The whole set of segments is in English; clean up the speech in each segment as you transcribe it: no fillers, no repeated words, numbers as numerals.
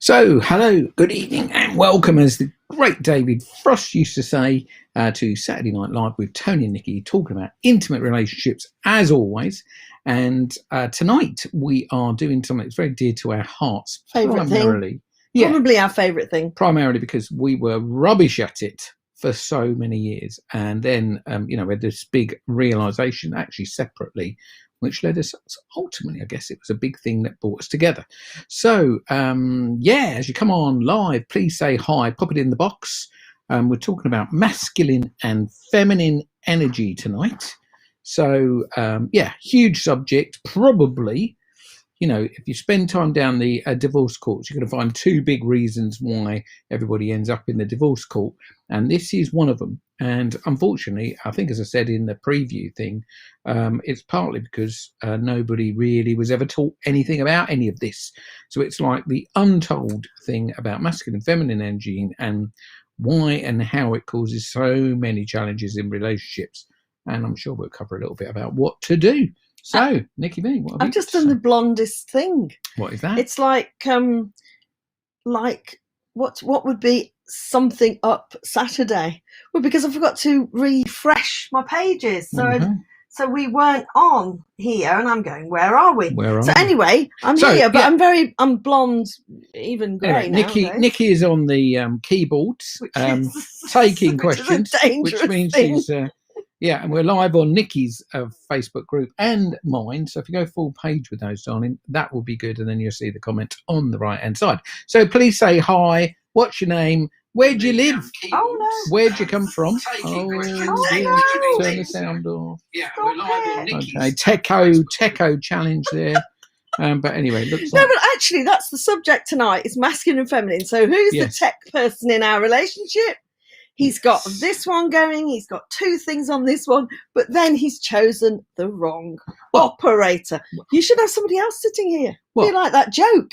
So, hello, good evening, and welcome, as the great David Frost used to say, to Saturday Night Live with Tony Nicki, talking about intimate relationships as always. And tonight we are doing something that's very dear to our hearts. Favourite primarily, thing? Probably our favourite thing. Primarily because we were rubbish at it for so many years. And then, we had this big realisation, actually separately, which led us ultimately, I guess it was a big thing that brought us together. So, as you come on live, please say hi, pop it in the box. We're talking about masculine and feminine energy tonight. So, huge subject. Probably, if you spend time down the divorce courts, you're going to find two big reasons why everybody ends up in the divorce court. And this is one of them. And unfortunately, I think, as I said in the preview thing, it's partly because nobody really was ever taught anything about any of this. So it's like the untold thing about masculine and feminine energy and why and how it causes so many challenges in relationships. And I'm sure we'll cover a little bit about what to do. So, Nicki B, what have I've just done the blondest thing. What is that? It's like what would be something up Saturday? Well, because I forgot to refresh my pages, so we weren't on here, and I'm going, where are we? Anyway, I'm here, but I'm blonde, even grey now. Nicki is on the keyboards, taking questions, which means she's. And we're live on Nicki's Facebook group and mine. So if you go full page with those, darling, that will be good. And then you'll see the comment on the right-hand side. So please say hi. What's your name? Where do you live? Oh, no. Where'd you come from? No. Turn the sound off. Yeah, we're live on Nicki's. Okay, Techo challenge there. But anyway, looks like... No, but actually, that's the subject tonight. It's masculine and feminine. So who's the tech person in our relationship? He's got this one going, he's got two things on this one, but then he's chosen the wrong operator. You should have somebody else sitting here. Be like that joke.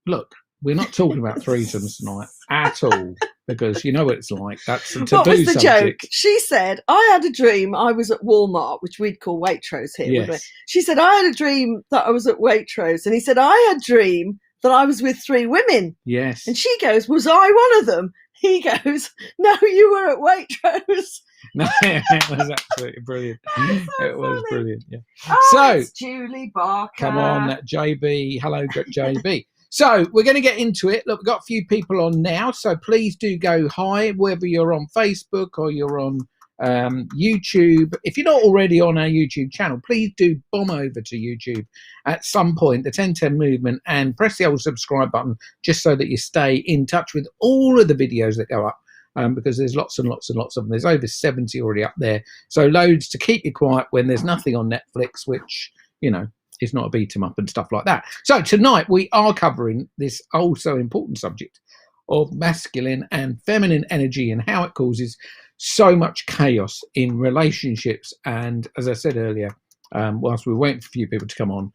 Look, we're not talking about threesomes tonight at all, because you know what it's like. That's a taboo What was the subject. joke? She said, I had a dream I was at Walmart, which we'd call Waitrose here, wouldn't we? She said, I had a dream that I was at Waitrose. And he said, I had a dream that I was with three women. Yes. And she goes, was I one of them? He goes, no, you were at Waitrose. No, it was absolutely brilliant. It was brilliant, yeah. So, it's Julie Barker. Come on, JB. Hello, JB. So we're going to get into it. Look, we've got a few people on now, so please do go hi, whether you're on Facebook or you're on YouTube. If you're not already on our YouTube channel, please do bomb over to YouTube at some point, the 1010 movement, and press the old subscribe button just so that you stay in touch with all of the videos that go up, because there's lots and lots and lots of them. There's over 70 already up there, so loads to keep you quiet when there's nothing on Netflix, which is not a beat 'em up and stuff like that. So tonight we are covering this also important subject of masculine and feminine energy and how it causes so much chaos in relationships. And as I said earlier, whilst we were waiting for a few people to come on,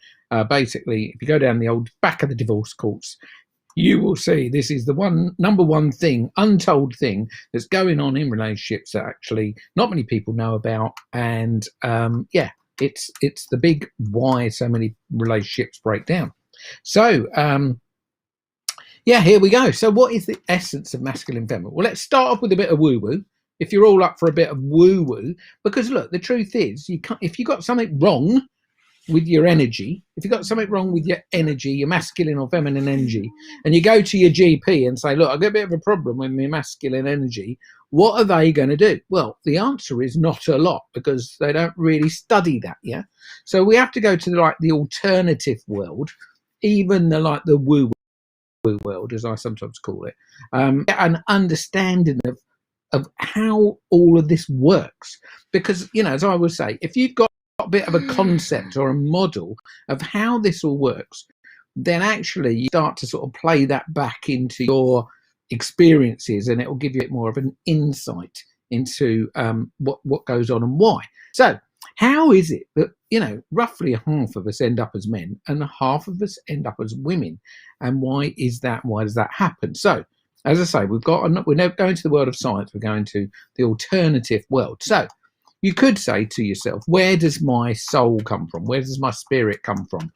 basically, if you go down the old back of the divorce courts, you will see this is the number one thing, untold thing that's going on in relationships that actually not many people know about. And it's the big why so many relationships break down. So here we go. So what is the essence of masculine and feminine? Well, let's start off with a bit of woo-woo. If you're all up for a bit of woo-woo, because look, the truth is, if you've got something wrong with your energy, your masculine or feminine energy, and you go to your GP and say, look, I've got a bit of a problem with my masculine energy, what are they going to do? Well, the answer is not a lot, because they don't really study that, yeah? So we have to go to the alternative world, even the woo-woo world, as I sometimes call it, an understanding of how all of this works. Because, as I would say, if you've got a bit of a concept or a model of how this all works, then actually you start to sort of play that back into your experiences, and it will give you more of an insight into what goes on and why. So how is it that roughly half of us end up as men and half of us end up as women, and why is that? Why does that happen? So as I say, we're never going to the world of science, we're going to the alternative world. So you could say to yourself, where does my soul come from? Where does my spirit come from?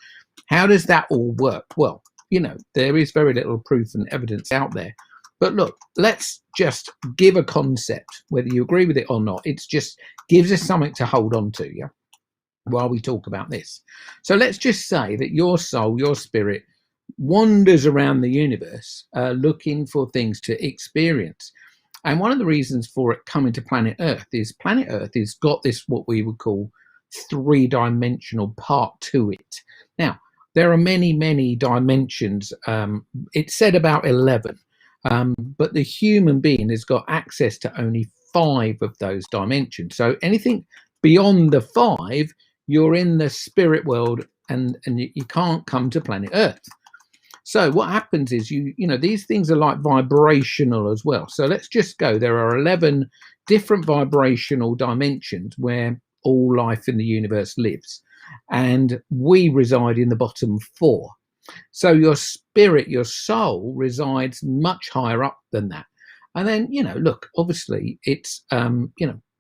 How does that all work? Well, there is very little proof and evidence out there. But look, let's just give a concept, whether you agree with it or not. It's just gives us something to hold on to, yeah, while we talk about this. So let's just say that your soul, your spirit, wanders around the universe looking for things to experience. And one of the reasons for it coming to planet Earth is got this, what we would call, three-dimensional part to it. Now, there are many, many dimensions. It's said about 11. But the human being has got access to only 5 of those dimensions. So anything beyond the 5, you're in the spirit world, and you can't come to planet Earth. So what happens is these things are like vibrational as well. So let's just go. There are 11 different vibrational dimensions where all life in the universe lives, and we reside in the bottom 4. So your spirit, your soul, resides much higher up than that. And then, look, obviously it's,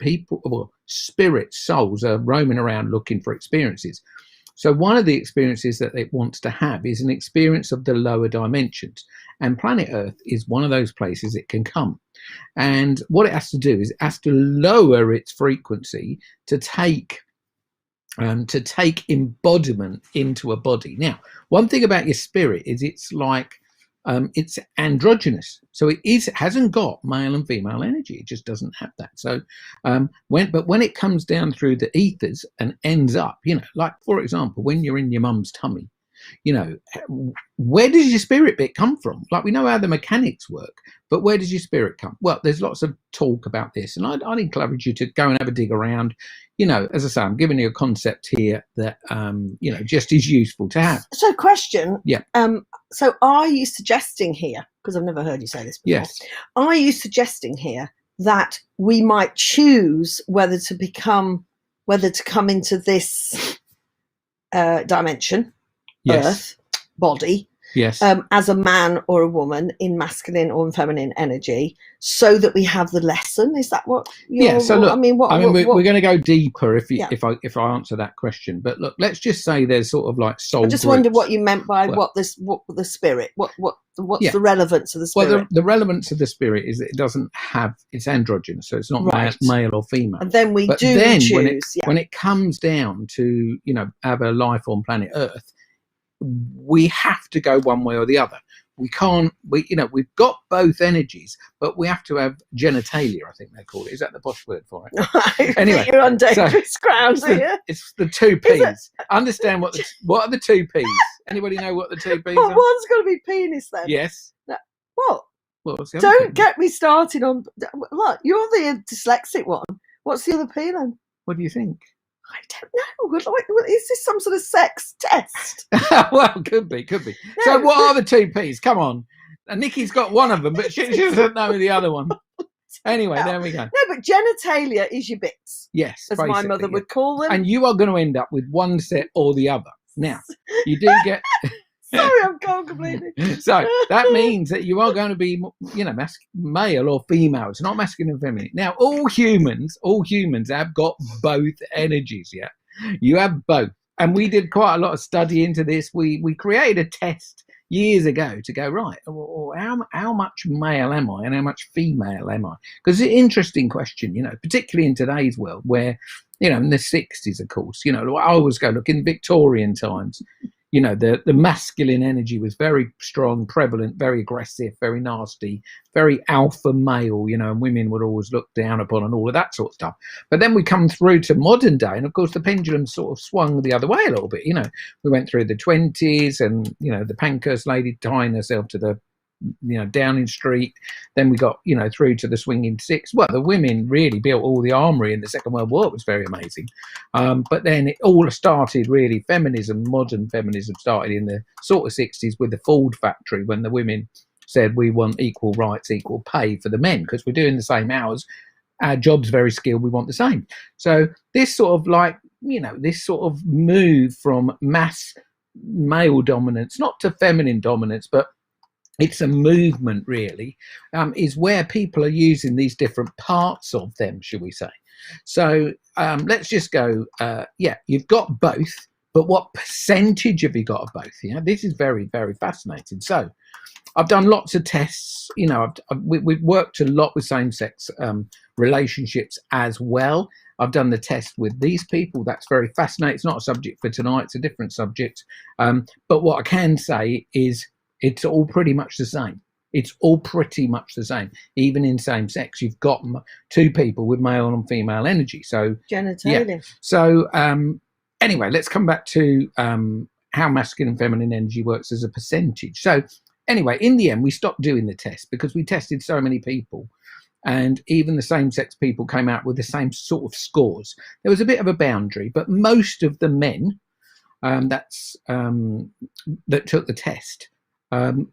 people, well, spirit, souls are roaming around looking for experiences. So one of the experiences that it wants to have is an experience of the lower dimensions. And planet Earth is one of those places it can come. And what it has to do is it has to lower its frequency to take embodiment into a body. Now, one thing about your spirit is it's like it's androgynous, so it hasn't got male and female energy. It just doesn't have that. So when it comes down through the ethers and ends up, like for example, when you're in your mum's tummy, where does your spirit bit come from? Like, we know how the mechanics work, but where does your spirit come? Well, there's lots of talk about this, and I'd encourage you to go and have a dig around. As I say, I'm giving you a concept here that just is useful to have. So, question. Yeah. So, are you suggesting here, because I've never heard you say this before? Yes. Are you suggesting here that we might choose whether to come into this dimension? Yes. Earth, body, yes, as a man or a woman in masculine or in feminine energy, so that we have the lesson? Is that what you're? Yeah. So look, we're going to go deeper if I answer that question. But look, let's just say there's sort of like soul. I just wondered what you meant by what the spirit. What's the relevance of the spirit? Well, the relevance of the spirit is that it doesn't have, it's androgynous, so it's not male or female. And then choose. When it comes down to have a life on planet Earth, we have to go one way or the other. We can't, we've got both energies, but we have to have genitalia, I think they call it. Is that the posh word for it? Anyway, you're on dangerous grounds here. It's the 2 P's. Understand what are the 2 P's? Anybody know what the 2 P's are? One's got to be penis then. Yes. What? Don't get me started on. Look, you're the dyslexic one. What's the other P then? What do you think? I don't know. Is this some sort of sex test? Well, could be. No. So what are the 2 P's? Come on. Nicki's got one of them, but she doesn't know the other one. Anyway, there we go. No, but genitalia is your bits. Yes. As my mother would call them. And you are going to end up with one set or the other. Now, you do get... Sorry, I'm gone completely. So that means that you are going to be, male or female. It's not masculine and feminine. Now, all humans have got both energies. Yeah, you have both, and we did quite a lot of study into this. We created a test years ago to go, right, well, how much male am I and how much female am I? Because it's an interesting question, particularly in today's world where, in the 60s, of course, I always go, look, in Victorian times. The masculine energy was very strong, prevalent, very aggressive, very nasty, very alpha male, and women were always looked down upon and all of that sort of stuff. But then we come through to modern day, and of course the pendulum sort of swung the other way a little bit. We went through the 20s and, the Pankhurst lady tying herself to the, Downing Street. Then we got, through to the swinging six. Well, the women really built all the armory in the Second World War. It was very amazing. But then it all started really, modern feminism started in the sort of 60s with the Ford factory, when the women said we want equal rights, equal pay for the men, because we're doing the same hours. Our job's very skilled. We want the same. So this sort of this sort of move from mass male dominance, not to feminine dominance, but it's a movement really, is where people are using these different parts of them, shall we say. So let's just go, you've got both, But what percentage have you got of both? This is very, very fascinating. So I've done lots of tests. We've worked a lot with same-sex relationships as well. I've done the test with these people. That's very fascinating. It's not a subject for tonight. It's a different subject. But what I can say is it's all pretty much the same. It's all pretty much the same. Even in same sex, you've got two people with male and female energy. So genitalia. Yeah. So anyway, let's come back to how masculine and feminine energy works as a percentage. So anyway, in the end, we stopped doing the test because we tested so many people, and even the same-sex people came out with the same sort of scores. There was a bit of a boundary, but most of the men that took the test,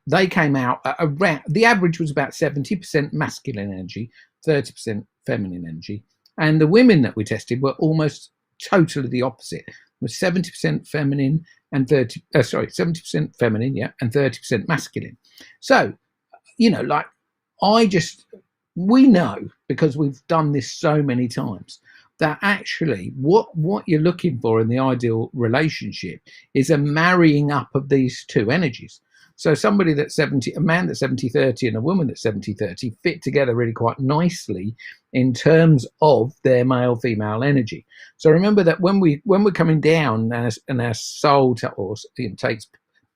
they came out at around, the average was about 70% masculine energy, 30% feminine energy, and the women that we tested were almost totally the opposite. It was 70% feminine and 70% feminine, yeah, and 30% masculine. So, we know, because we've done this so many times, that actually what you're looking for in the ideal relationship is a marrying up of these two energies. So somebody that's a man that's 70-30 and a woman that's 70-30 fit together really quite nicely in terms of their male-female energy. So remember that when we're coming down and our soul takes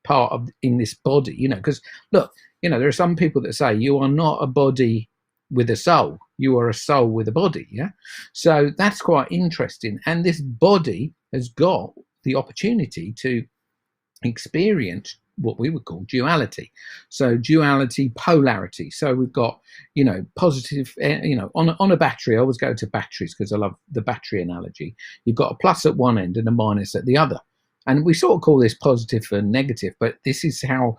part of in this body, because look, there are some people that say you are not a body with a soul, you are a soul with a body. So that's quite interesting, and this body has got the opportunity to experience what we would call duality. So duality, polarity. So we've got positive, on a battery. I always go to batteries because I love the battery analogy. You've got a plus at one end and a minus at the other, and we sort of call this positive and negative, but this is how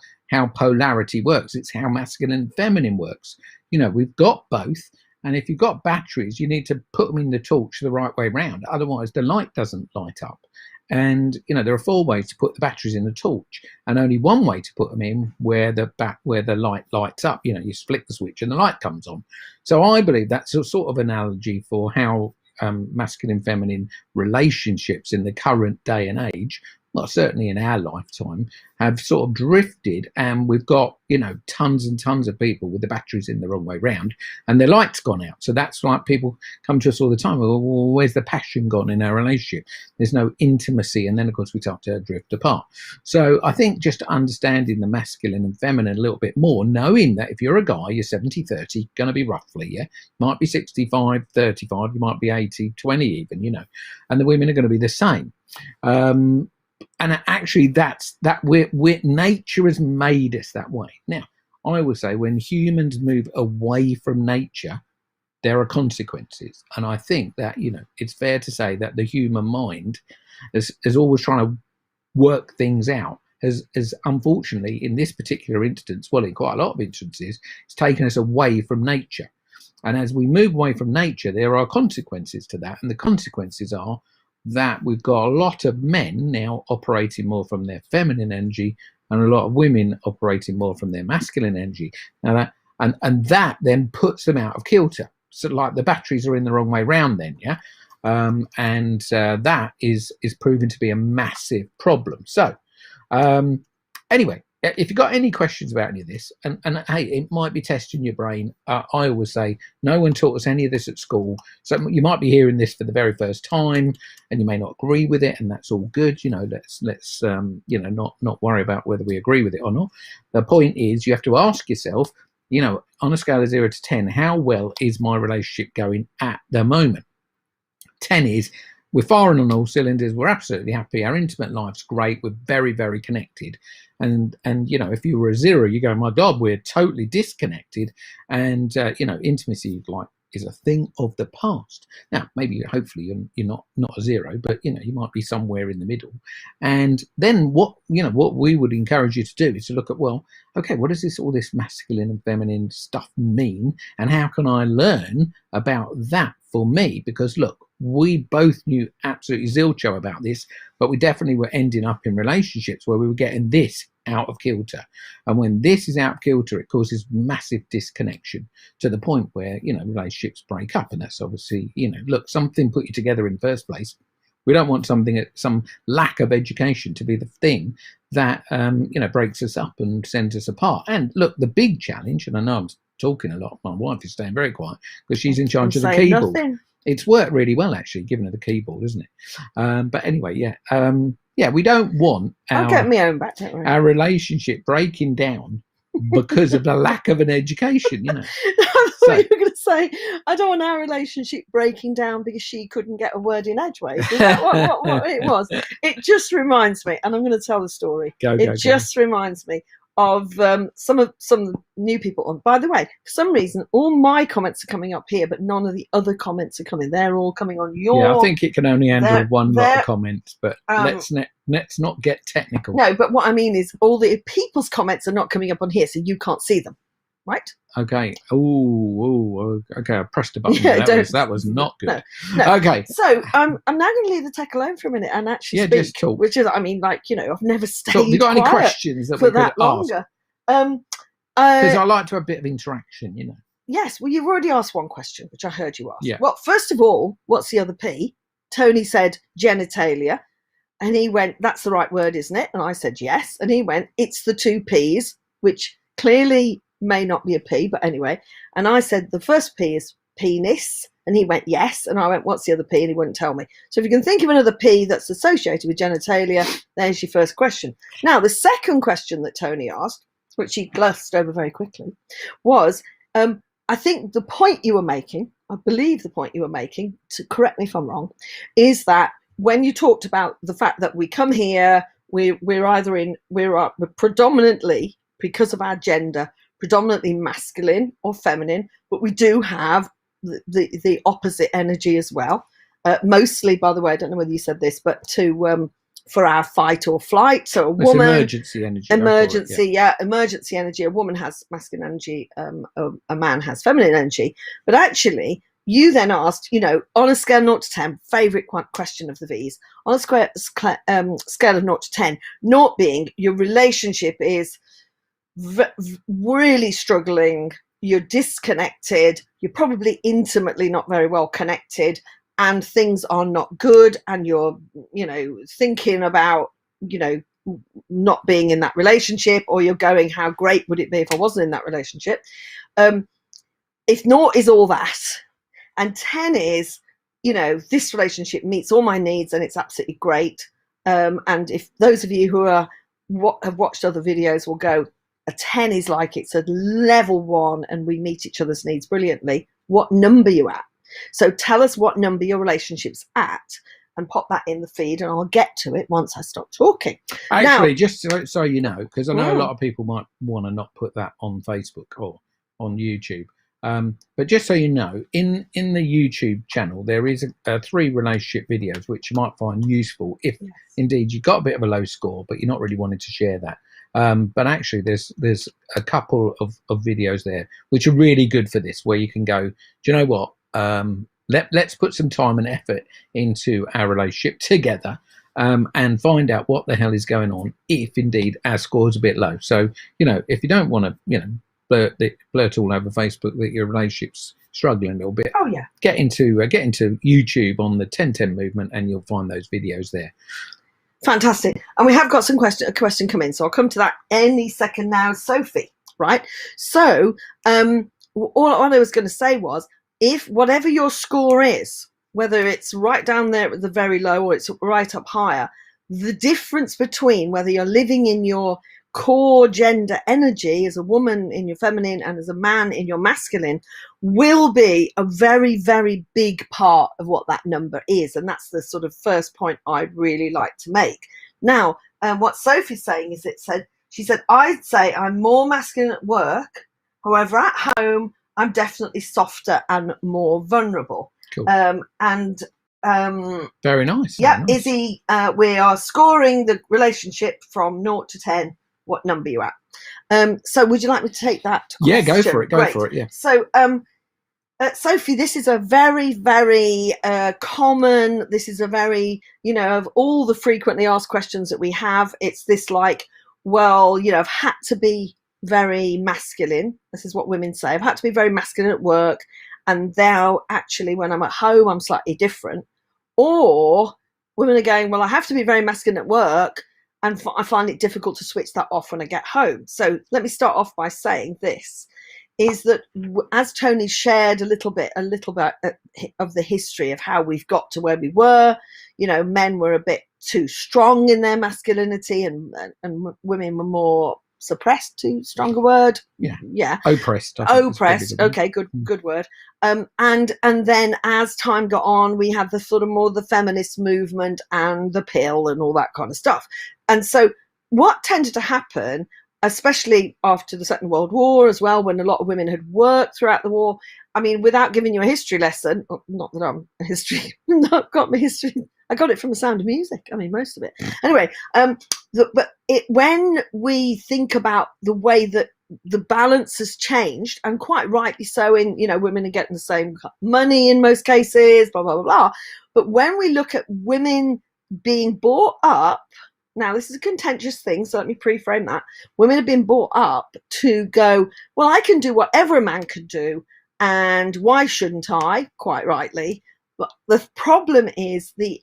polarity works. It's how masculine and feminine works. We've got both, and if you've got batteries, you need to put them in the torch the right way round, otherwise the light doesn't light up. And there are 4 ways to put the batteries in the torch, and only one way to put them in where the light lights up. You flick the switch and the light comes on. So I believe that's a sort of analogy for how masculine feminine relationships in the current day and age, well, certainly in our lifetime, have sort of drifted, and we've got tons and tons of people with the batteries in the wrong way round and their light's gone out. So that's like people come to us all the time, well, where's the passion gone in our relationship? There's no intimacy, and then of course we start to drift apart. So I think just understanding the masculine and feminine a little bit more, knowing that if you're a guy, you're 70-30, going to be roughly, might be 65-35, you might be 80-20 even, and the women are going to be the same. And actually, that's nature has made us that way. Now, I will say when humans move away from nature, there are consequences. And I think that, it's fair to say that the human mind is always trying to work things out, has unfortunately, in this particular instance, well, in quite a lot of instances, it's taken us away from nature. And as we move away from nature, there are consequences to that. And the consequences are that we've got a lot of men now operating more from their feminine energy and a lot of women operating more from their masculine energy. Now that then puts them out of kilter. So like the batteries are in the wrong way round then, that is proven to be a massive problem. So anyway, if you've got any questions about any of this, and hey, it might be testing your brain. I always say no one taught us any of this at school, so you might be hearing this for the very first time, and you may not agree with it, and that's all good. Let's not worry about whether we agree with it or not. The point is, you have to ask yourself, on a scale of 0 to 10, how well is my relationship going at the moment? 10 is we're firing on all cylinders. We're absolutely happy. Our intimate life's great. We're very, very connected. And if you were a 0, you go, my God, we're totally disconnected. And intimacy is a thing of the past. Now, maybe hopefully you're not a 0, but you might be somewhere in the middle. And then what we would encourage you to do is to look at, well, okay, what does all this masculine and feminine stuff mean, and how can I learn about that for me? Because look, we both knew absolutely zilcho about this, but we definitely were ending up in relationships where we were getting this out of kilter. And when this is out of kilter, it causes massive disconnection to the point where, relationships break up. And that's obviously, look, something put you together in the first place. We don't want some lack of education to be the thing that breaks us up and sends us apart. And look, the big challenge, and I know I'm talking a lot. My wife is staying very quiet because she's in charge of the keyboard. Nothing. It's worked really well, actually, giving her the keyboard, isn't it? But anyway, we don't want I'll get my own back, don't worry. Our relationship breaking down because of the lack of an education, I thought you were going to say, I don't want our relationship breaking down because she couldn't get a word in edgeways. Is that what it was? It just reminds me, and I'm going to tell the story. It just reminds me of some of the new people on. By the way, for some reason, all my comments are coming up here, but none of the other comments are coming. They're all coming on your. Yeah, I think it can only handle one lot of comments, but let's not get technical. No, but what I mean is all the people's comments are not coming up on here, so you can't see them, right? Okay. Okay. I pressed a button. Yeah, that was not good. No. Okay. So I'm now going to leave the tech alone for a minute and actually speak. Just talk. Which is, I've never stayed. Have you got any questions that for we that could longer? Ask? Because I like to have a bit of interaction, Yes. Well, you've already asked one question, which I heard you ask. Yeah. Well, first of all, what's the other P? Tony said genitalia. And he went, that's the right word, isn't it? And I said, yes. And he went, it's the two P's, which clearly may not be a P, but anyway. And I said, the first P is penis. And he went, yes. And I went, what's the other P? And he wouldn't tell me. So if you can think of another P that's associated with genitalia, there's your first question. Now, the second question that Tony asked, which he glossed over very quickly, was, I think the point you were making, I believe the point you were making, to correct me if I'm wrong, is that when you talked about the fact that we come here, we're predominantly, because of our gender, predominantly masculine or feminine, but we do have the opposite energy as well. Mostly, by the way, I don't know whether you said this, but for our fight or flight. So woman, emergency energy. Emergency energy. A woman has masculine energy. A man has feminine energy. But actually, you then asked, on a scale of 0 to 10, favourite question of the V's, on a scale of 0 to 10, 0 being your relationship is really struggling, you're disconnected, you're probably intimately not very well connected, and things are not good, and you're, thinking about, not being in that relationship, or you're going, how great would it be if I wasn't in that relationship? If 0 is all that, and 10 is, this relationship meets all my needs and it's absolutely great. And if those of you who have watched other videos will go, a 10 is like it's a level 1 and we meet each other's needs brilliantly. What number are you at? So tell us what number your relationship's at and pop that in the feed, and I'll get to it once I stop talking. Actually, now, just so you know, because I know a lot of people might want to not put that on Facebook or on YouTube. But just so you know, in the YouTube channel, there is 3 relationship videos which you might find useful if indeed you've got a bit of a low score, but you're not really wanting to share that. But actually, there's a couple of videos there which are really good for this, where you can go, do you know what? Let's put some time and effort into our relationship together, and find out what the hell is going on if indeed our score's a bit low. So, if you don't want to, blurt all over Facebook that your relationship's struggling a little bit. Oh yeah. Get into YouTube on the 1010 movement, and you'll find those videos there. Fantastic. And we have got a question come in, so I'll come to that any second now, Sophie. Right. So all I was going to say was, if whatever your score is, whether it's right down there at the very low or it's right up higher, the difference between whether you're living in your core gender energy as a woman in your feminine and as a man in your masculine will be a very, very big part of what that number is. And that's the sort of first point I'd really like to make. Now, what Sophie's saying is she said, I'd say I'm more masculine at work. However, at home, I'm definitely softer and more vulnerable. Cool. Very nice. Yeah, very nice. Izzy, we are scoring the relationship from 0 to 10. What number are you at? So would you like me to take that question? Yeah, go for it. Go for it, yeah. So, Sophie, this is a very, very common, this is a very, of all the frequently asked questions that we have, it's this like, well, I've had to be very masculine. This is what women say. I've had to be very masculine at work, and now actually when I'm at home I'm slightly different. Or women are going, well, I have to be very masculine at work, and I find it difficult to switch that off when I get home. So let me start off by saying this, is that as Tony shared a little bit of the history of how we've got to where we were, men were a bit too strong in their masculinity, and women were more suppressed, too strong a word. Yeah. Oppressed. Okay, good word. And then as time got on, we had the sort of more the feminist movement and the pill and all that kind of stuff. And so what tended to happen, especially after the Second World War as well, when a lot of women had worked throughout the war. I mean, without giving you a history lesson, not that I'm a history, not got my history. I got it from The Sound of Music. I mean, most of it. Anyway, when we think about the way that the balance has changed, and quite rightly so, in, women are getting the same money in most cases, blah, blah, blah, blah. But when we look at women being brought up, now this is a contentious thing, so let me pre-frame that. Women have been brought up to go, well, I can do whatever a man can do, and why shouldn't I? Quite rightly. But the problem is the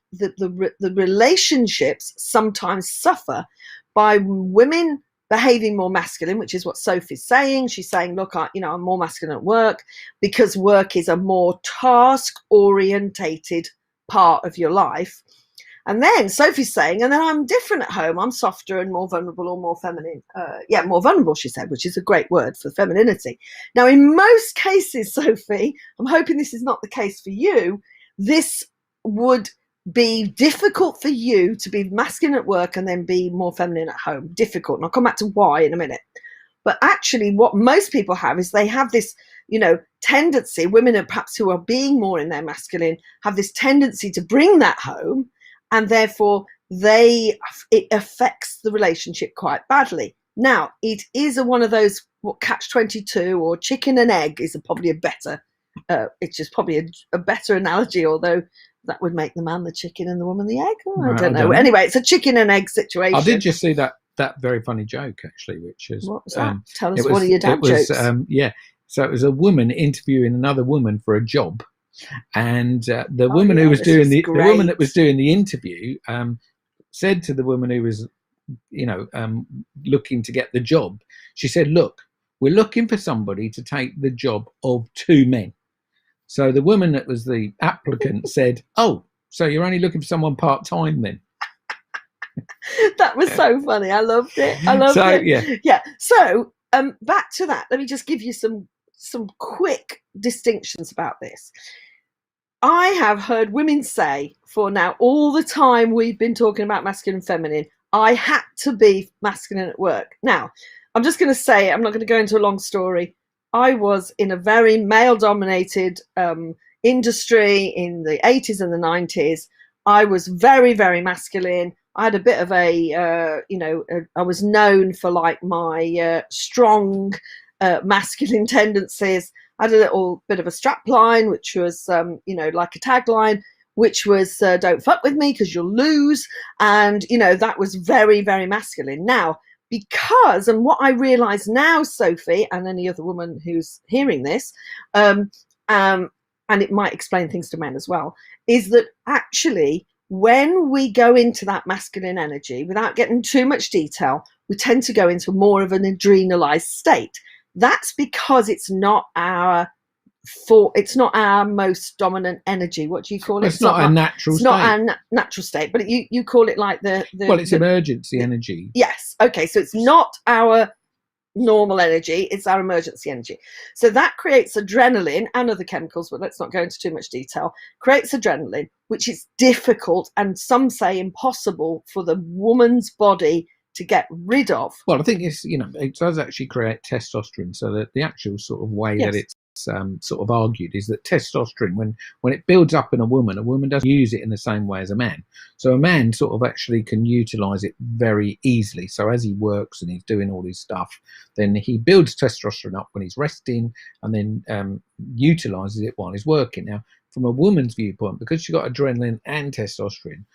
relationships sometimes suffer by women behaving more masculine, which is what Sophie's saying. She's saying, look, I'm more masculine at work because work is a more task-orientated part of your life. And then Sophie's saying, and then I'm different at home. I'm softer and more vulnerable, or more feminine. More vulnerable, she said, which is a great word for femininity. Now, in most cases, Sophie, I'm hoping this is not the case for you, this would be difficult for you to be masculine at work and then be more feminine at home. Difficult. And I'll come back to why in a minute. But actually, what most people have is they have this, tendency, women are perhaps who are being more in their masculine, have this tendency to bring that home, and therefore it affects the relationship quite badly. Now, it is one of those catch-22, or chicken and egg is probably a better, it's just probably a better analogy, although that would make the man the chicken and the woman the egg. I don't know. Anyway, it's a chicken and egg situation. I did just see that very funny joke, actually, which is... What was that? Tell us one of your dad jokes. So it was a woman interviewing another woman for a job. And the woman who was doing the woman that was doing the interview said to the woman who was, looking to get the job, she said, look, we're looking for somebody to take the job of two men. So the woman that was the applicant said, oh, so you're only looking for someone part-time then? That was so funny. I loved it. Yeah. So back to that. Let me just give you some quick distinctions about this. I have heard women say, for now all the time we've been talking about masculine and feminine, I had to be masculine at work. Now, I'm just going to say, I'm not going to go into a long story. I was in a very male-dominated industry in the 80s and the 90s. I was very, very masculine. I had a bit of I was known for like my strong masculine tendencies. I had a little bit of a strap line, which was, like a tagline, which was don't fuck with me because you'll lose. And, that was very, very masculine. Now, because, and what I realise now, Sophie, and any other woman who's hearing this, and it might explain things to men as well, is that actually when we go into that masculine energy, without getting too much detail, we tend to go into more of an adrenalized state. That's because it's not our most dominant energy. What do you call it? It's not a natural state. It's not our natural state, but you call it like it's emergency energy. Yes. Okay. So it's not our normal energy, it's our emergency energy. So that creates adrenaline and other chemicals, but let's not go into too much detail. Creates adrenaline, which is difficult and some say impossible for the woman's body to get rid of. Well, I think it does actually create testosterone. So that the actual sort of way that it's sort of argued is that testosterone, when it builds up in a woman doesn't use it in the same way as a man. So a man sort of actually can utilize it very easily. So as he works and he's doing all his stuff, then he builds testosterone up when he's resting, and then utilizes it while he's working. Now, from a woman's viewpoint, because she's got adrenaline and testosterone,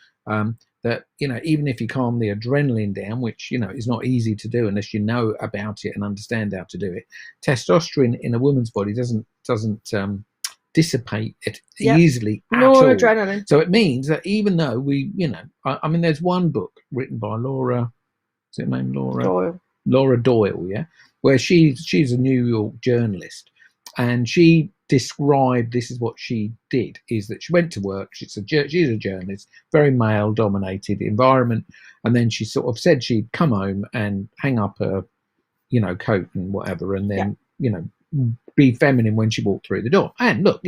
that even if you calm the adrenaline down, which is not easy to do unless you know about it and understand how to do it, testosterone in a woman's body doesn't dissipate it easily at noradrenaline. all. So it means that even though we, I mean, there's one book written by Laura, is it named Laura? Laura Doyle, yeah, where she's a New York journalist, and she described, this is what she did, is that she went to work, she's a journalist, very male dominated environment, and then she sort of said she'd come home and hang up her coat and whatever, and then be feminine when she walked through the door. And look,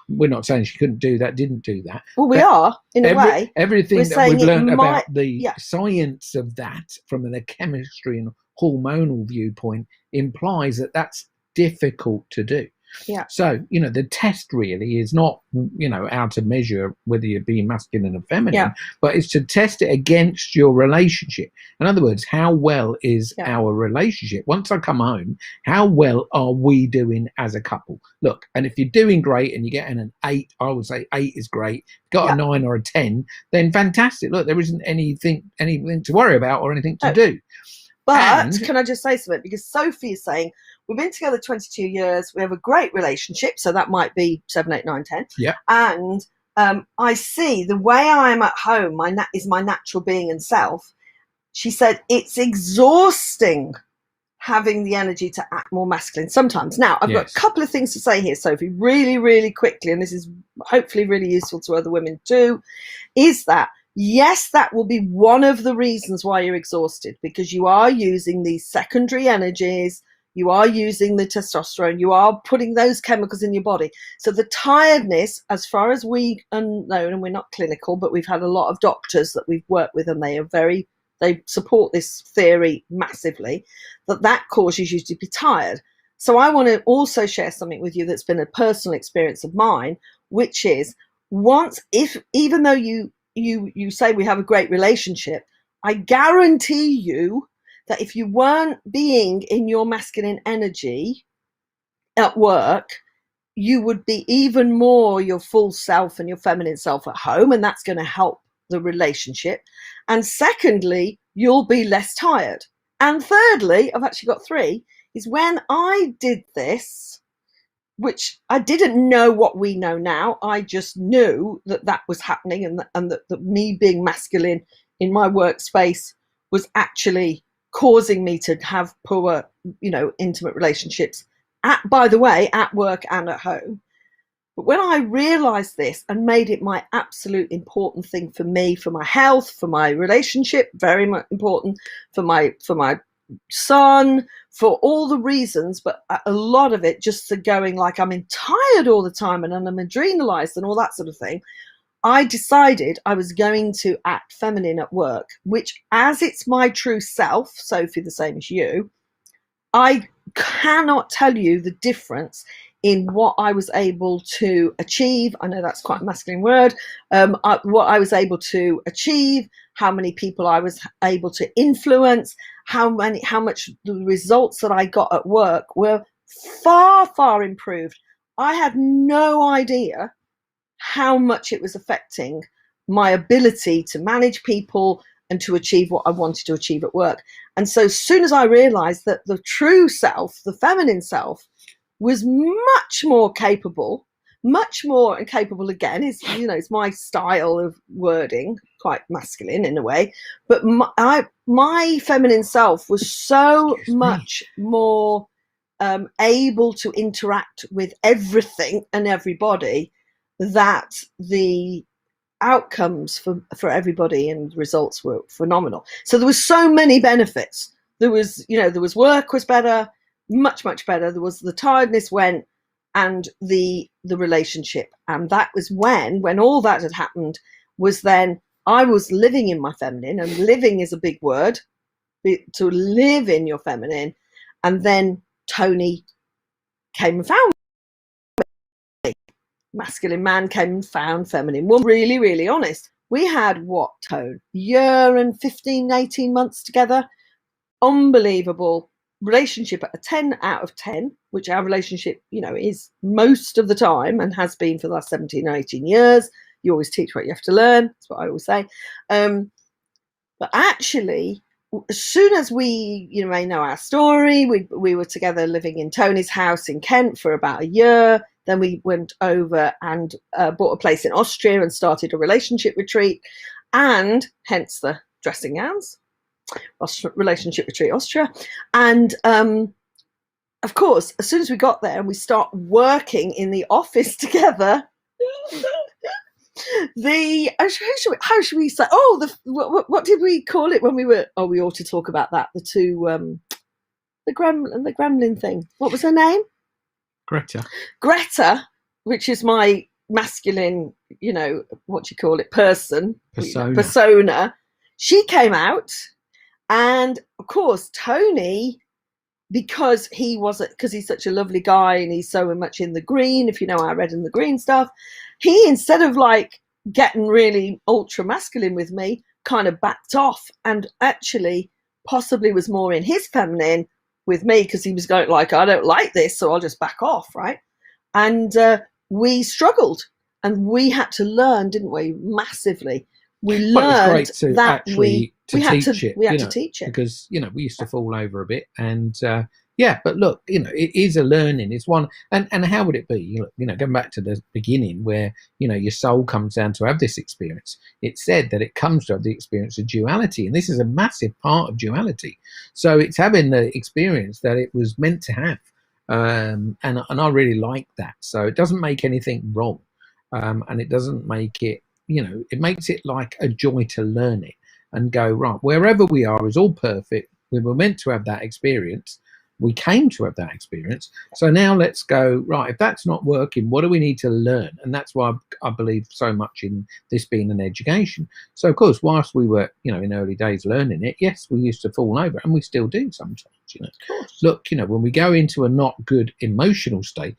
we're not saying she couldn't do that, didn't do that. Well, we are, in a way. Everything that we've learned about the science of that from the chemistry and hormonal viewpoint implies that that's difficult to do. Yeah. So, the test really is not, how to measure whether you're being masculine or feminine, but it's to test it against your relationship. In other words, how well is our relationship? Once I come home, how well are we doing as a couple? Look, and if you're doing great and you're getting an 8, I would say 8 is great. Got a 9 or a 10, then fantastic. Look, there isn't anything to worry about or anything to do. But can I just say something? Because Sophie is saying, we've been together 22 years. We have a great relationship. So that might be 7, 8, 9, 10. Yeah. And I see the way I am at home is my natural being and self. She said, it's exhausting having the energy to act more masculine sometimes. Now, I've got a couple of things to say here, Sophie, really, really quickly. And this is hopefully really useful to other women too, is that yes, that will be one of the reasons why you're exhausted, because you are using these secondary energies, you are using the testosterone, you are putting those chemicals in your body. So the tiredness, as far as we know, and we're not clinical, but we've had a lot of doctors that we've worked with, and they support this theory massively, that causes you to be tired. So I want to also share something with you that's been a personal experience of mine, which is even though you say we have a great relationship, I guarantee you that if you weren't being in your masculine energy at work, you would be even more your full self and your feminine self at home, and that's going to help the relationship. And secondly, you'll be less tired. And thirdly, I've actually got 3, is when I did this, which I didn't know what we know now. I just knew that was happening, and that me being masculine in my workspace was actually causing me to have poor, intimate relationships, by the way, at work and at home. But when I realized this and made it my absolute important thing for me, for my health, for my relationship, very much important, for my son, for all the reasons, but a lot of it just for going like I'm tired all the time and I'm adrenalized and all that sort of thing, I decided I was going to act feminine at work, which, as it's my true self, Sophie, the same as you, I cannot tell you the difference in what I was able to achieve. I know that's quite a masculine word. What I was able to achieve, how many people I was able to influence, how much the results that I got at work were far, far improved. I had no idea how much it was affecting my ability to manage people and to achieve what I wanted to achieve at work. And so as soon as I realized that the true self, the feminine self, was much more capable again, it's my style of wording, quite masculine in a way, but my feminine self was so much more able to interact with everything and everybody, that the outcomes for everybody and results were phenomenal. So there was so many benefits. There was work was better, much better. There was the tiredness went, and the relationship, and that was when all that had happened, was then I was living in my feminine, and living is a big word, to live in your feminine. And then Tony came and found me. Masculine man came and found feminine woman. Really, really honest. We had what, Tone? Year and 15, 18 months together. Unbelievable relationship at a 10 out of 10, which our relationship, is most of the time and has been for the last 17 or 18 years. You always teach what you have to learn. That's what I always say. But actually, as soon as we, may know our story, we were together living in Tony's house in Kent for about a year. Then we went over and bought a place in Austria and started a relationship retreat, and hence the dressing gowns. Relationship retreat Austria. And of course, as soon as we got there and we start working in the office together, how should we say? What did we call it when we were? Oh, we ought to talk about that. The two, the gremlin thing. What was her name? Greta, which is my masculine, what do you call it? Persona. She came out, and of course, Tony, because he's such a lovely guy and he's so much in the green, if you know our red and the green stuff, he, instead of like getting really ultra masculine with me, kind of backed off and actually possibly was more in his feminine with me, because he was going like, I don't like this, so I'll just back off, right? And we struggled, and we had to learn, didn't we? Massively. We learned that we had to teach it, because we used to fall over a bit, and but look, it is a learning. It's one, and how would it be? Going back to the beginning, where your soul comes down to have this experience. It's said that it comes to have the experience of duality, and this is a massive part of duality. So it's having the experience that it was meant to have, and I really like that. So it doesn't make anything wrong, and it doesn't make it. It makes it like a joy to learn it and go, right, wherever we are is all perfect. We were meant to have that experience. We came to have that experience. So now let's go, right, if that's not working, what do we need to learn? And that's why I believe so much in this being an education. So, of course, whilst we were, in early days learning it, yes, we used to fall over, and we still do sometimes, Look, when we go into a not good emotional state,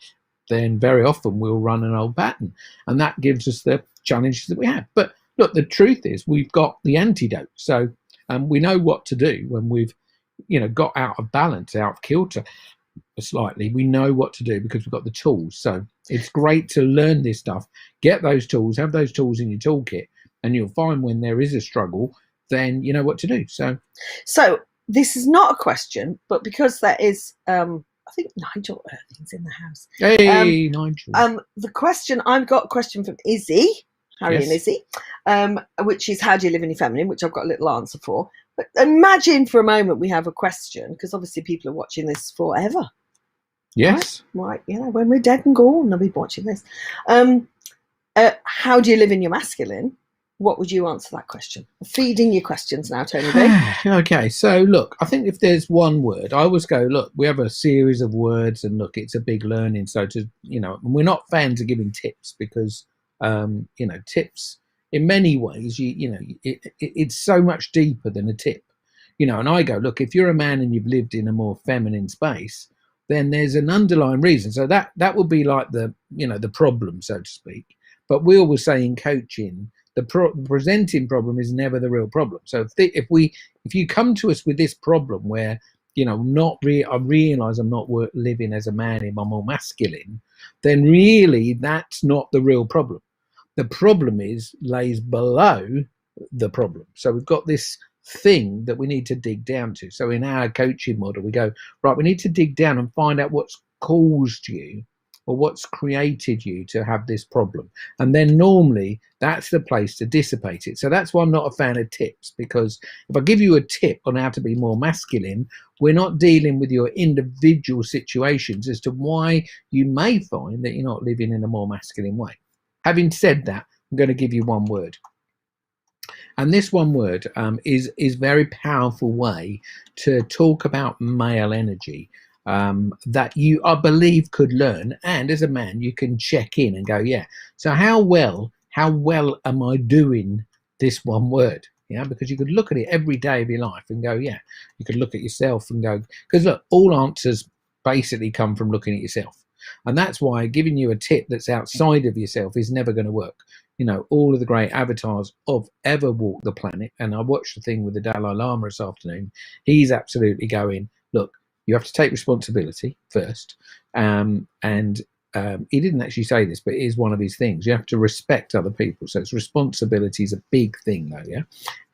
then very often we'll run an old pattern, and that gives us the challenges that we have. But look, the truth is we've got the antidote. So we know what to do when we've got out of balance, out of kilter slightly. We know what to do because we've got the tools. So it's great to learn this stuff, get those tools, have those tools in your toolkit, and you'll find when there is a struggle, then you know what to do. So this is not a question, but because there is I think Nigel Irving's in the house. Hey, Nigel. I've got a question from Izzy, Harry and Izzy, which is, how do you live in your feminine, which I've got a little answer for. But imagine for a moment we have a question, because obviously people are watching this forever. Yes. Right, when we're dead and gone, they'll be watching this. How do you live in your masculine? What would you answer that question? I'm feeding you questions now, Tony B. Okay, so look, I think if there's one word, I always go, look, we have a series of words, and look, it's a big learning. So we're not fans of giving tips, because tips in many ways, it's so much deeper than a tip, and I go, look, if you're a man and you've lived in a more feminine space, then there's an underlying reason. So that would be like the problem, so to speak. But we always say in coaching, the presenting problem is never the real problem. So if you come to us with this problem where I realise I'm not living as a man in my more masculine, then really that's not the real problem. The problem lays below the problem. So we've got this thing that we need to dig down to. So in our coaching model, we go, right, we need to dig down and find out what's caused you, or what's created you to have this problem. And then normally that's the place to dissipate it. So that's why I'm not a fan of tips, because if I give you a tip on how to be more masculine, we're not dealing with your individual situations as to why you may find that you're not living in a more masculine way. Having said that, I'm going to give you one word. And this one word is a very powerful way to talk about male energy. That you, I believe, could learn, and as a man you can check in and go, yeah, so how well am I doing this one word? Because you could look at it every day of your life and go, yeah, you could look at yourself and go, because look, all answers basically come from looking at yourself, and that's why giving you a tip that's outside of yourself is never going to work. All of the great avatars of ever walked the planet, and I watched the thing with the Dalai Lama this afternoon, he's absolutely going, look, you have to take responsibility first, and he didn't actually say this, but it is one of his things. You have to respect other people. So it's responsibility is a big thing, though, yeah?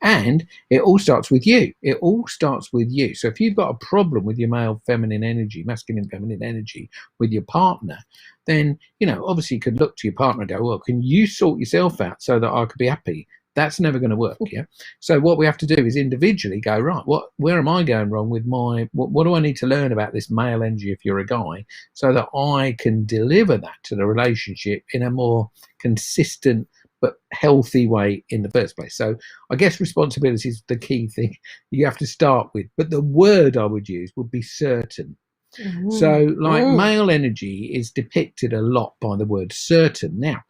And it all starts with you. It all starts with you. So if you've got a problem with your male feminine energy, masculine feminine energy with your partner, then, obviously you could look to your partner and go, well, can you sort yourself out so that I could be happy? That's never going to work, yeah? So what we have to do is individually go, right, where am I going wrong with what do I need to learn about this male energy if you're a guy, so that I can deliver that to the relationship in a more consistent but healthy way in the first place. So I guess responsibility is the key thing you have to start with. But the word I would use would be certain. So male energy is depicted a lot by the word certain. Now,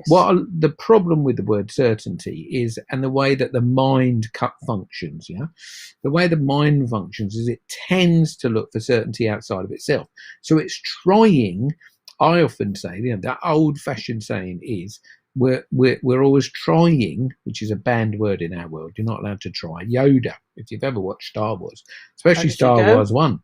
what the problem with the word certainty is, and the way that the mind functions, the way the mind functions is it tends to look for certainty outside of itself. So it's trying. I often say, that old-fashioned saying is, we're always trying, which is a banned word in our world. You're not allowed to try. Yoda, if you've ever watched Star Wars, especially Star Wars 1.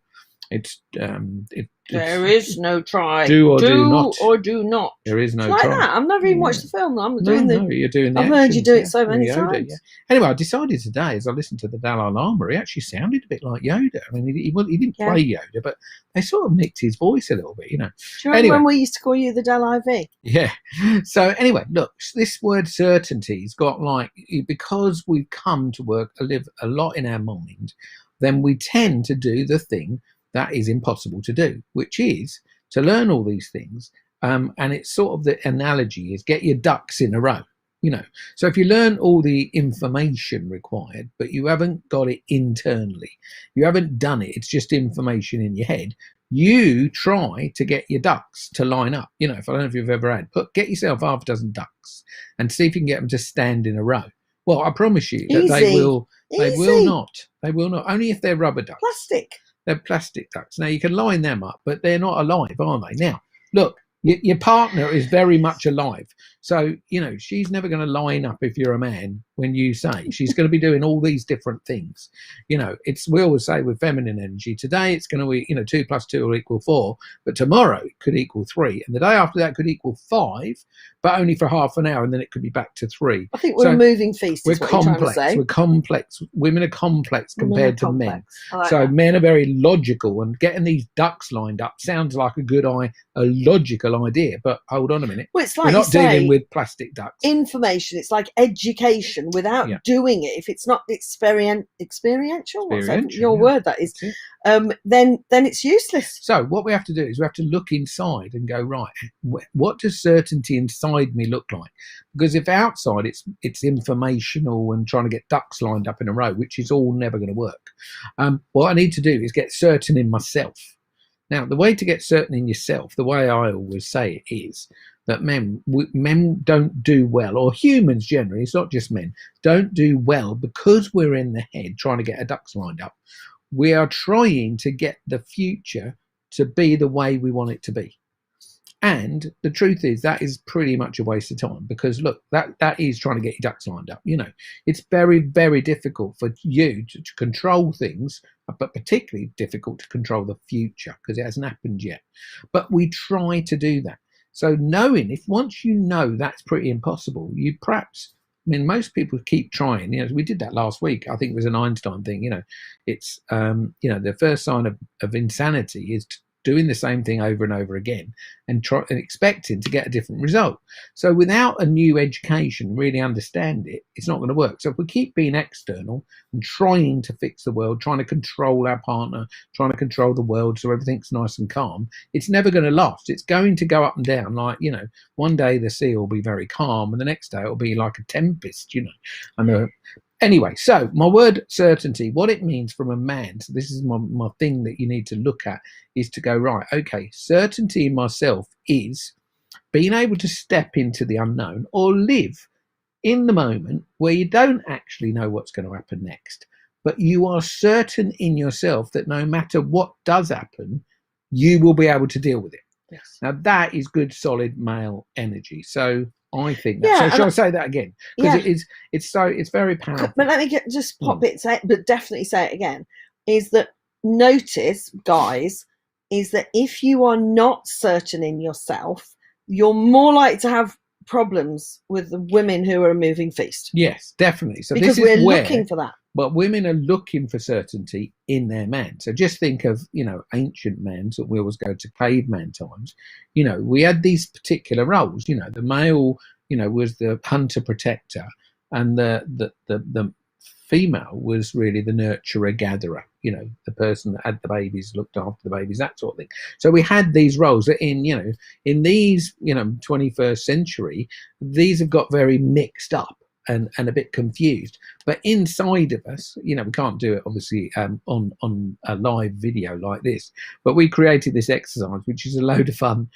It's there is no try. Do or do not. Or do not. There is no like try. That. I've never even watched the film. I'm doing you're doing the I've actions, heard you do it so many times. Yeah. Anyway, I decided today, as I listened to the Dalai Lama, he actually sounded a bit like Yoda. I mean, he didn't play Yoda, but they sort of nicked his voice a little bit, Do you remember when we used to call you the Dalai V? Yeah. So anyway, look, this word certainty's got because we've come to live a lot in our mind, then we tend to do the thing that is impossible to do, which is to learn all these things. And it's sort of the analogy is get your ducks in a row, So if you learn all the information required, but you haven't got it internally, you haven't done it, it's just information in your head, you try to get your ducks to line up. If I don't know if you've ever get yourself half a dozen ducks and see if you can get them to stand in a row. Well, I promise you that they will not. They will not. Only if they're rubber ducks. Plastic. They're plastic ducks. Now, you can line them up, but they're not alive, are they? Now, look, your partner is very much alive. So, she's never going to line up if you're a man when you say. She's going to be doing all these different things. We always say with feminine energy, today it's going to be, 2 + 2 will equal 4, but tomorrow it could equal 3. And the day after that could equal 5, but only for half an hour, and then it could be back to 3. I think we're a moving feast, is we're what complex. You're trying to say. We're complex. Women are complex compared to men. Like so that. Men are very logical, and getting these ducks lined up sounds like a logical idea, but hold on a minute. Well, it's like we're not dealing with plastic ducks. Information, it's like education without doing it. If it's not experiential, your word that is, then it's useless. So what we have to do is we have to look inside and go, right, what does certainty inside me look like? Because if outside it's informational and trying to get ducks lined up in a row, which is all never going to work, what I need to do is get certain in myself. Now, the way to get certain in yourself, the way I always say it is that men don't do well, or humans generally, it's not just men, don't do well because we're in the head trying to get our ducks lined up. We are trying to get the future to be the way we want it to be. And the truth is that is pretty much a waste of time, because look, that is trying to get your ducks lined up. It's very, very difficult for you to control things, but particularly difficult to control the future because it hasn't happened yet. But we try to do that. So knowing, once you know that's pretty impossible, you perhaps, most people keep trying. We did that last week. I think it was an Einstein thing. It's the first sign of insanity is doing the same thing over and over again and expecting to get a different result. So without a new education, really understand it, it's not going to work. So if we keep being external and trying to fix the world, trying to control our partner, trying to control the world so everything's nice and calm, it's never going to last. It's going to go up and down. One day the sea will be very calm and the next day it'll be like a tempest, Anyway, so my word certainty, what it means from a man, so this is my thing that you need to look at, is to go, right, okay, certainty in myself is being able to step into the unknown or live in the moment where you don't actually know what's going to happen next, but you are certain in yourself that no matter what does happen, you will be able to deal with it. Yes. Now that is good, solid male energy. So I think that. So shall I say that again? Because it's very powerful. But let me pop it, but definitely say it again. Is that notice, guys, is that if you are not certain in yourself, you're more likely to have problems with the women who are a moving feast. Yes, definitely. So because this is we're where, looking for that. but women are looking for certainty in their man. So just think of, ancient men, so we always go to caveman times. We had these particular roles. The male, was the hunter protector, and the female was really the nurturer gatherer. The person that had the babies, looked after the babies, that sort of thing. So we had these roles that in these 21st century, these have got very mixed up and a bit confused. But inside of us, we can't do it obviously on a live video like this, but we created this exercise, which is a load of fun,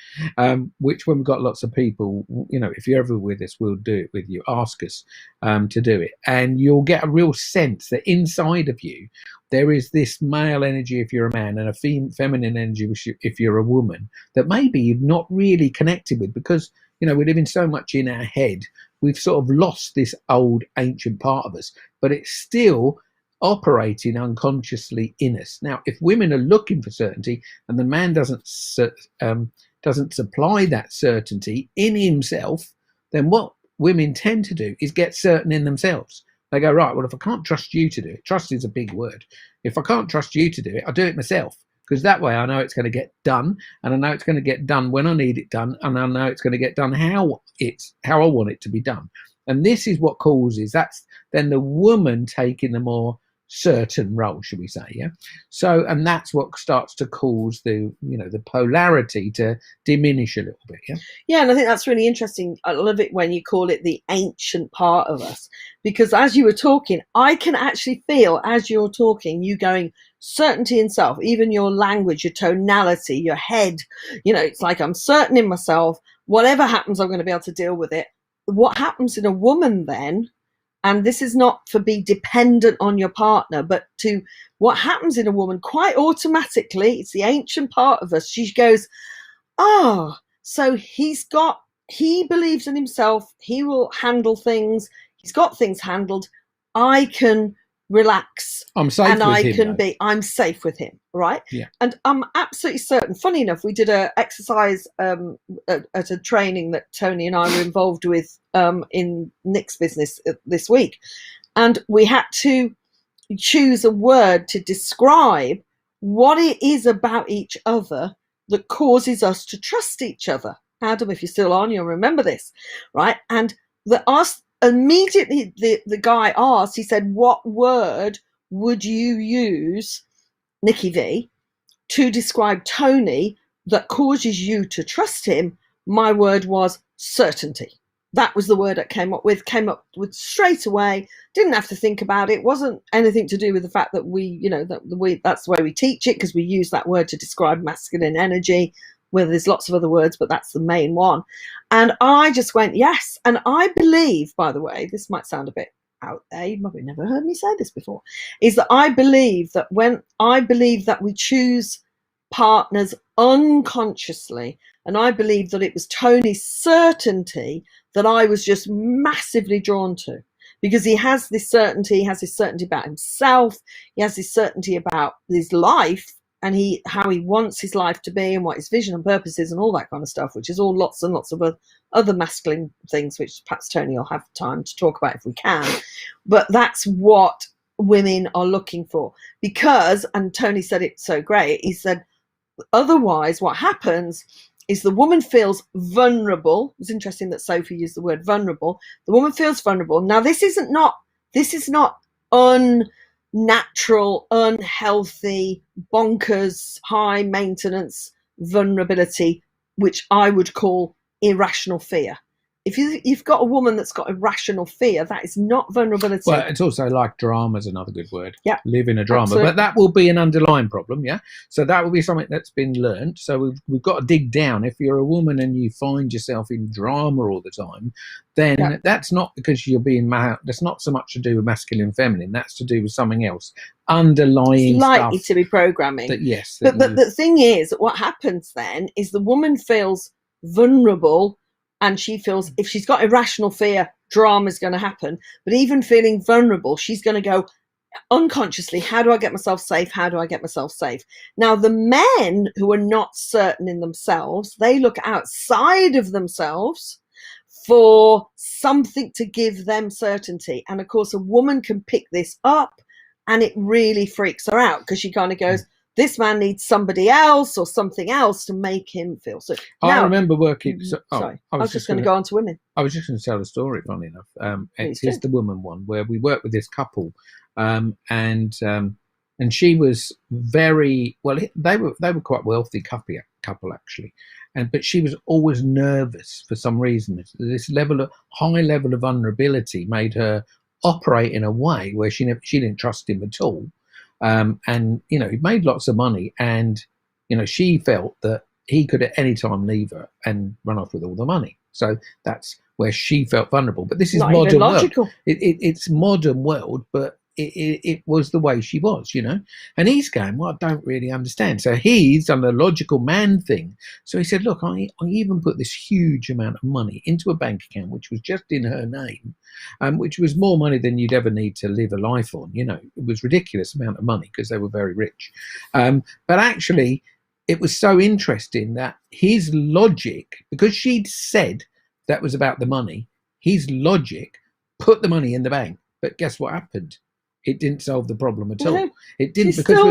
which when we've got lots of people, if you're ever with us, we'll do it with you. Ask us to do it, and you'll get a real sense that inside of you there is this male energy if you're a man, and a feminine energy if you're a woman, that maybe you've not really connected with, because we're living so much in our head. We've sort of lost this old ancient part of us, but it's still operating unconsciously in us. Now, if women are looking for certainty and the man doesn't supply that certainty in himself, then what women tend to do is get certain in themselves. They go, right, well, if I can't trust you to do it, trust is a big word. If I can't trust you to do it, I'll do it myself. Because that way I know it's going to get done, and I know it's going to get done when I need it done, and I know it's going to get done how I want it to be done. And this is what causes, that's then the woman taking the more certain role, should we say, yeah? So, and that's what starts to cause the polarity to diminish a little bit, yeah? Yeah, and I think that's really interesting. I love it when you call it the ancient part of us, because as you were talking, I can actually feel, as you're talking, you going, certainty in self, even your language, your tonality, your head, it's like, I'm certain in myself, whatever happens, I'm going to be able to deal with it. What happens in a woman then, and this is not for be dependent on your partner, but to what happens in a woman quite automatically, it's the ancient part of us. She goes, so he believes in himself, he will handle things, he's got things handled, I can relax, I'm safe and with I him, can be, I'm safe with him, right? Yeah. And I'm absolutely certain. Funny enough, we did an exercise at a training that Tony and I were involved with in Nick's business this week, and we had to choose a word to describe what it is about each other that causes us to trust each other. Adam, if you're still on, you'll remember this, right? And immediately the guy asked, he said, what word would you use, Nikki V, to describe Tony that causes you to trust him? My word was certainty. That was the word that came up with straight away. Didn't have to think about it. Wasn't anything to do with the fact that that's the way we teach it, because we use that word to describe masculine energy. Well, there's lots of other words, but that's the main one. And I just went, yes. And I believe, by the way, this might sound a bit out there, you've probably never heard me say this before, is that I believe that we choose partners unconsciously, and I believe that it was Tony's certainty that I was just massively drawn to, because he has this certainty, about himself, he has this certainty about his life, and how he wants his life to be, and what his vision and purpose is, and all that kind of stuff, which is all lots and lots of other masculine things, which perhaps Tony will have time to talk about if we can. But that's what women are looking for, because, and Tony said it so great, he said, otherwise what happens is the woman feels vulnerable. It's interesting that Sophie used the word vulnerable. The woman feels vulnerable. Now, this is not unnatural, unhealthy, bonkers, high maintenance vulnerability, which I would call irrational fear. If you've got a woman that's got irrational fear, that is not vulnerability. Well, it's also like drama is another good word. Yeah, live in a drama. Absolutely. But that will be an underlying problem, yeah? So that will be something that's been learned. So we've got to dig down. If you're a woman and you find yourself in drama all the time, then that's not because you're being that's not so much to do with masculine and feminine. That's to do with something else. Underlying it's likely stuff to be programming. But the thing is, what happens then is the woman feels vulnerable, and she feels, if she's got irrational fear, drama is going to happen. But even feeling vulnerable, she's going to go, unconsciously, how do I get myself safe? How do I get myself safe? Now, the men who are not certain in themselves, they look outside of themselves for something to give them certainty. And of course, a woman can pick this up and it really freaks her out because she kind of goes, this man needs somebody else or something else to make him feel so. I remember working. Sorry, I was just going to go on to women. I was just going to tell a story, funny enough. It's the woman one where we worked with this couple, and she was very well. They were quite wealthy couple actually, but she was always nervous for some reason. This high level of vulnerability made her operate in a way where she didn't trust him at all. And he made lots of money, and she felt that he could at any time leave her and run off with all the money. So that's where she felt vulnerable. But this is not modern world. It's modern world, but it was the way she was, And he's going, well, I don't really understand. So he's done the logical man thing. So he said, look, I even put this huge amount of money into a bank account, which was just in her name, which was more money than you'd ever need to live a life on. It was a ridiculous amount of money because they were very rich. But actually, it was so interesting that his logic, because she'd said that was about the money, his logic put the money in the bank. But guess what happened? It didn't solve the problem at all. It didn't, because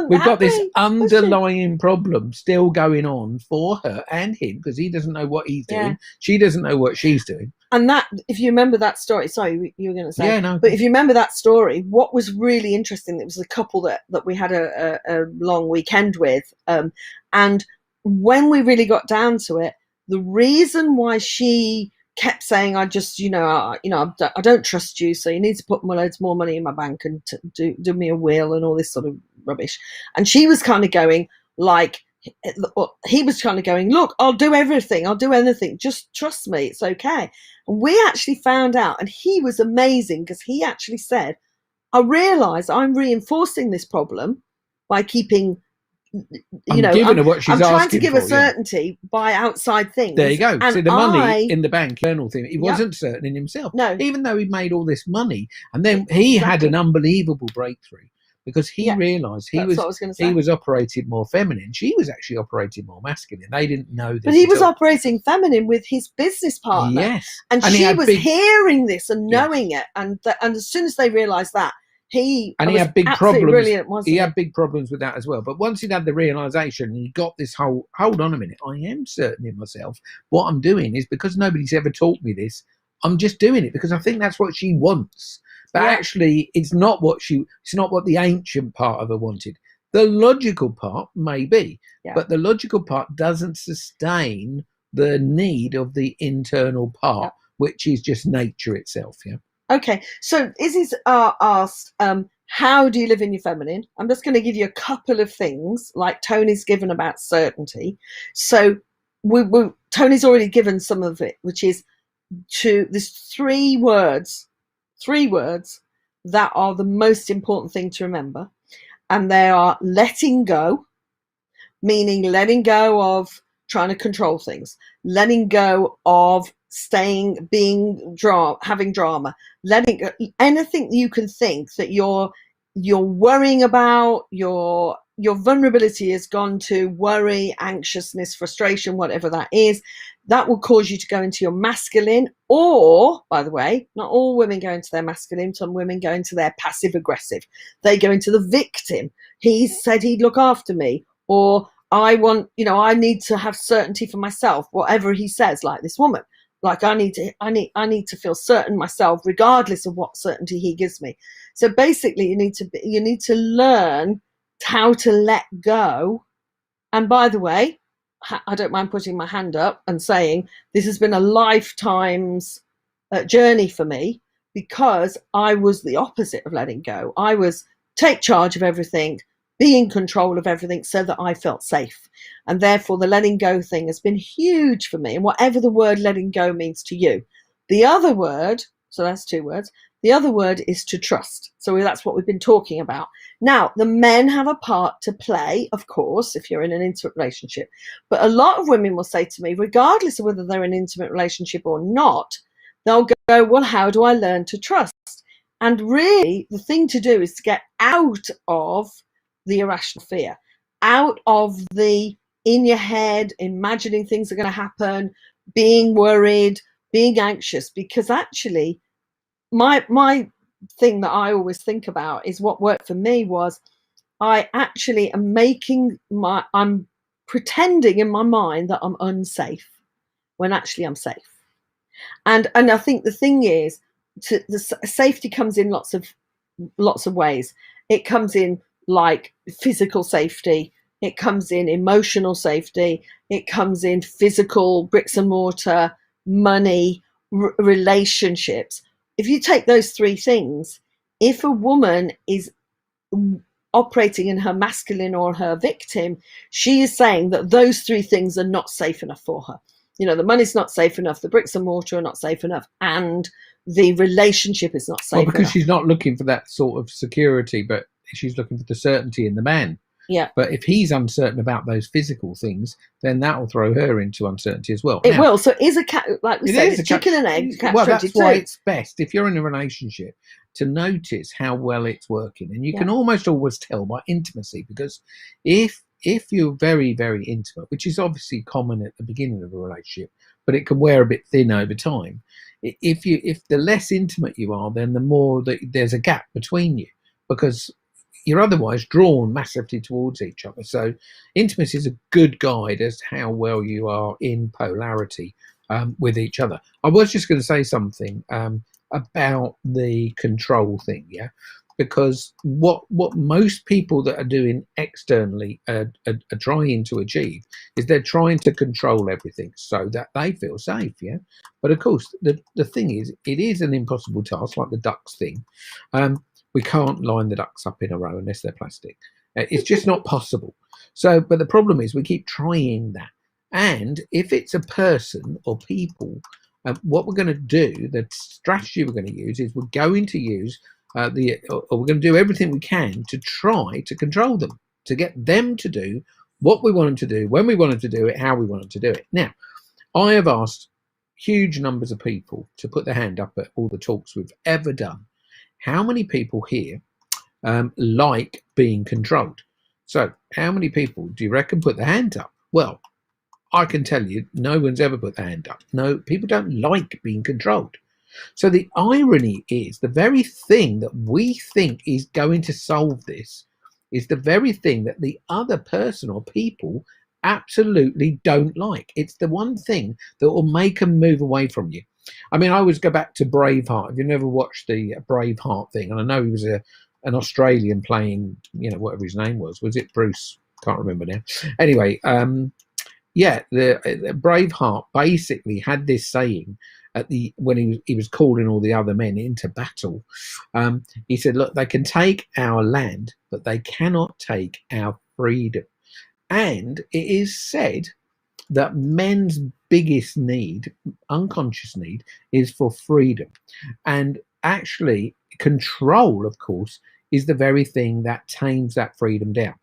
we've got this underlying problem still going on for her and him, because he doesn't know what he's doing. She doesn't know what she's doing. And that, if you remember that story, sorry, you were going to say, yeah, no. But if you remember that story, what was really interesting, it was a couple that we had a long weekend with. And when we really got down to it, the reason why she kept saying, I don't trust you, so you need to put loads more money in my bank and do me a will and all this sort of rubbish. And she was kind of going like, he was kind of going, look, I'll do everything, I'll do anything, just trust me, it's okay. And we actually found out, and he was amazing, because he actually said, I realise I'm reinforcing this problem by keeping, I'm trying to give a certainty by outside things. There you go. And so the money in the bank, journal thing, he wasn't certain in himself. No. Even though he made all this money. And then he had an unbelievable breakthrough, because he realised he was operating more feminine. She was actually operating more masculine. They didn't know this. But he was operating feminine with his business partner. Yes. And she was hearing this and knowing it. And as soon as they realised that, he had big problems. He had big problems with that as well. But once he'd had the realization, he got this whole, hold on a minute, I am certain in myself. What I'm doing is, because nobody's ever taught me this, I'm just doing it because I think that's what she wants. But actually, it's not what the ancient part of her wanted. The logical part may be, but the logical part doesn't sustain the need of the internal part, which is just nature itself. Yeah. Okay, so Izzy's asked, how do you live in your feminine? I'm just going to give you a couple of things, like Tony's given about certainty. So Tony's already given some of it, which is there's three words that are the most important thing to remember. And they are letting go, meaning letting go of trying to control things, letting go of having drama, letting go, anything you can think that you're worrying about, your vulnerability has gone to worry, anxiousness, frustration, whatever that is, that will cause you to go into your masculine. Or, by the way, not all women go into their masculine. Some women go into their passive aggressive. They go into the victim. He said he'd look after me, or I need to have certainty for myself, whatever he says, like this woman. Like I need to feel certain myself, regardless of what certainty he gives me. So basically, you need to learn how to let go. And by the way, I don't mind putting my hand up and saying this has been a lifetime's journey for me, because I was the opposite of letting go. I was take charge of everything, be in control of everything, so that I felt safe. And therefore the letting go thing has been huge for me. And whatever the word letting go means to you, the other word, so that's two words, the other word is to trust. So that's what we've been talking about. Now, the men have a part to play, of course, if you're in an intimate relationship. But a lot of women will say to me, regardless of whether they're in an intimate relationship or not, they'll go, well, how do I learn to trust? And really, the thing to do is to get out of the irrational fear, out of the in your head, imagining things are going to happen, being worried, being anxious, because actually my thing that I always think about is what worked for me was I actually am I'm pretending in my mind that I'm unsafe when actually I'm safe. And I think the thing is, the safety comes in lots of ways. It comes in like physical safety. It comes in emotional safety. It comes in physical bricks and mortar, money, relationships. If you take those three things, if a woman is operating in her masculine or her victim, she is saying that those three things are not safe enough for her. You know, the money's not safe enough, the bricks and mortar are not safe enough, and the relationship is not safe enough. Well, because she's not looking for that sort of security, but she's looking for the certainty in the man. Yeah. But if he's uncertain about those physical things, then that will throw her into uncertainty as well. It will. So it is a cat, like we said, it's chicken and egg. Well, that's why it's best, if you're in a relationship, to notice how well it's working. And you can almost always tell by intimacy, because if you're very, very intimate, which is obviously common at the beginning of a relationship, but it can wear a bit thin over time. If the less intimate you are, then the more that there's a gap between you, because you're otherwise drawn massively towards each other. So intimacy is a good guide as to how well you are in polarity with each other. I was just going to say something about the control thing, because what most people that are doing externally are trying to achieve is they're trying to control everything so that they feel safe, But of course, the thing is, it is an impossible task, like the ducks thing. We can't line the ducks up in a row unless they're plastic. It's just not possible. So, but the problem is we keep trying that. And if it's a person or people, what we're going to do, the strategy we're going to use is we're going to use we're going to do everything we can to try to control them, to get them to do what we want them to do, when we want them to do it, how we want them to do it. Now, I have asked huge numbers of people to put their hand up at all the talks we've ever done. How many people here like being controlled? So how many people do you reckon put their hand up? Well, I can tell you, no one's ever put their hand up. No, people don't like being controlled. So the irony is, the very thing that we think is going to solve this is the very thing that the other person or people absolutely don't like. It's the one thing that will make them move away from you. I mean, I always go back to Braveheart. If you've never watched the Braveheart thing, and I know he was an Australian playing, whatever his name was it Bruce? Can't remember now. Anyway, the Braveheart basically had this saying when he was calling all the other men into battle. He said, look, they can take our land, but they cannot take our freedom. And it is said that men's biggest need, unconscious need, is for freedom. And actually, control, of course, is the very thing that tames that freedom down.